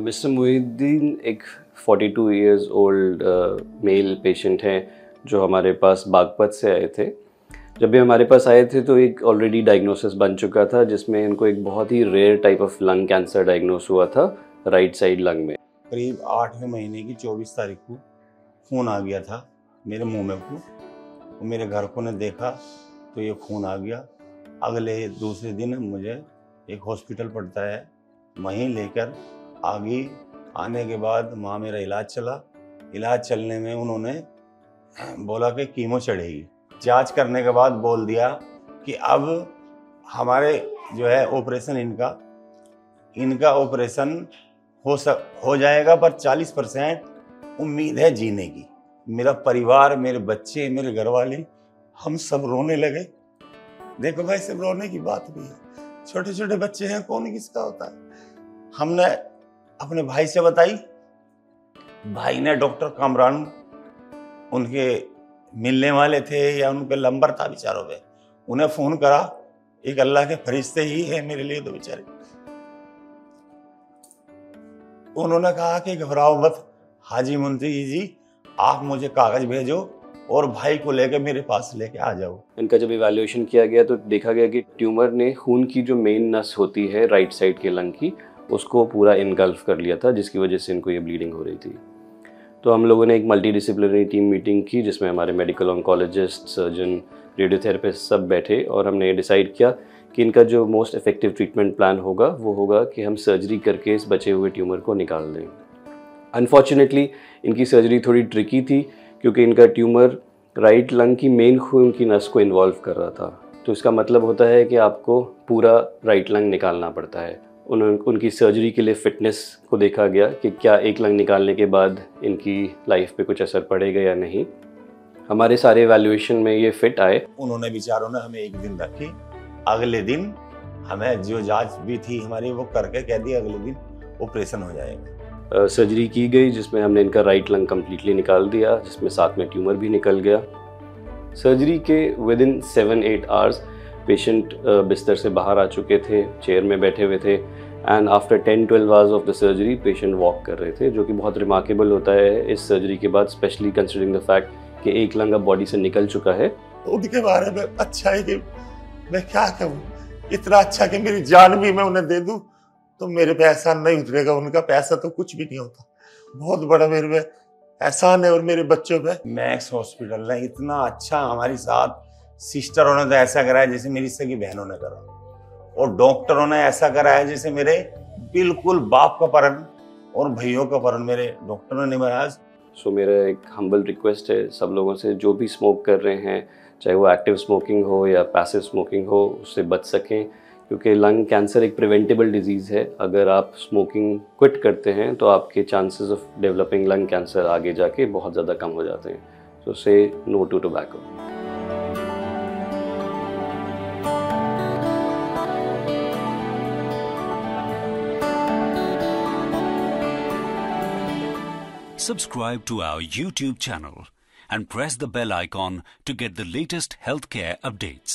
Mister Mohyeddin एक 42 years old male patient हैं जो हमारे पास बागपत से आए थे। जब भी हमारे पास आए थे तो एक ऑलरेडी डायग्नोसिस बन चुका था जिसमें इनको एक बहुत ही rare type of lung cancer diagnose हुआ था राइट साइड लंग में। करीब 8वें महीने की 24 तारीख को खून आ गया था मेरे मुंह में को। तो मेरे घर को ने देखा तो ये खून आ गया। अगले दूसरे दिन मुझे एक हॉस्पिटल पड़ता है, वहीं लेकर आगे आने के बाद वहाँ मेरा इलाज चला। इलाज चलने में उन्होंने बोला कि कीमो चढ़ेगी। जांच करने के बाद बोल दिया कि अब हमारे जो है ऑपरेशन इनका ऑपरेशन हो जाएगा, पर 40% उम्मीद है जीने की। मेरा परिवार, मेरे बच्चे, मेरे घर वाले, हम सब रोने लगे। देखो भाई, सब रोने की बात भी है, छोटे छोटे बच्चे हैं, कौन किसका होता है। हमने अपने भाई से बताई, भाई ने डॉक्टर कामरान उनके मिलने वाले थे या उनके नंबर था बेचारों पे, उन्हें फोन करा। एक अल्लाह के फरिश्ते ही है मेरे लिए तो बेचारे। उन्होंने कहा कि घबराओ मत हाजी मुंशी जी, आप मुझे कागज भेजो और भाई को लेकर मेरे पास लेके आ जाओ। इनका जब इवैल्यूएशन किया गया तो देखा गया कि ट्यूमर ने खून की जो मेन नस होती है राइट साइड के लंग की, उसको पूरा इनगल्फ कर लिया था, जिसकी वजह से इनको ये ब्लीडिंग हो रही थी। तो हम लोगों ने एक मल्टीडिसिप्लिनरी टीम मीटिंग की जिसमें हमारे मेडिकल ऑन्कोलॉजिस्ट, सर्जन, रेडियोथेरेपिस्ट सब बैठे और हमने ये डिसाइड किया कि इनका जो मोस्ट इफेक्टिव ट्रीटमेंट प्लान होगा वो होगा कि हम सर्जरी करके इस बचे हुए ट्यूमर को निकाल दें। अनफॉर्चुनेटली इनकी सर्जरी थोड़ी ट्रिकी थी क्योंकि इनका ट्यूमर राइट लंग की मेन खून की नस को इन्वॉल्व कर रहा था। तो इसका मतलब होता है कि आपको पूरा राइट लंग निकालना पड़ता है। उनकी सर्जरी के लिए फ़िटनेस को देखा गया कि क्या एक लंग निकालने के बाद इनकी लाइफ पे कुछ असर पड़ेगा या नहीं। हमारे सारे एवैल्यूएशन में ये फिट आए। उन्होंने बेचारों ने हमें एक दिन रखी, अगले दिन हमें जो जांच भी थी हमारी वो करके कह दी अगले दिन ऑपरेशन हो जाएगा। सर्जरी की गई जिसमें हमने इनका राइट लंग कम्प्लीटली निकाल दिया, जिसमें साथ में ट्यूमर भी निकल गया। सर्जरी के विदिन 7-8 आवर्स पेशेंट बिस्तर से बाहर आ चुके थे, चेयर में बैठे हुए थे, and after 10-12 hours of the surgery patient walk कर रहे थे, जो कि बहुत रिमार्केबल होता है इस सर्जरी के बाद, स्पेशली कंसिडरिंग द फैक्ट कि एक लंग अब बॉडी से निकल चुका है। उनके बारे में अच्छा है कि मैं क्या कहूँ, इतना अच्छा कि मेरी जान भी मैं उन्हें दे दूं तो मेरे पे एहसान नहीं उतरेगा। उनका पैसा तो कुछ भी नहीं होता, बहुत बड़ा मेरे पे एहसान है। और मेरे बच्चों पे मैक्स हॉस्पिटल ने इतना अच्छा हमारे साथ, सिस्टरों ने तो ऐसा कराया जैसे मेरी सगी बहनों ने करा, और डॉक्टरों ने ऐसा कराया जैसे मेरे बिल्कुल बाप का परन और भैयों का परन मेरे डॉक्टरों ने बनाया। सो मेरा एक हम्बल रिक्वेस्ट है सब लोगों से, जो भी स्मोक कर रहे हैं, चाहे वो एक्टिव स्मोकिंग हो या पैसिव स्मोकिंग हो, उससे बच सकें, क्योंकि लंग कैंसर एक प्रिवेंटेबल डिजीज़ है। अगर आप स्मोकिंग क्विट करते हैं तो आपके chances of developing lung cancer आगे जाके बहुत ज़्यादा कम हो जाते हैं। So say no to tobacco. Subscribe to our YouTube channel and press the bell icon to get the latest healthcare updates.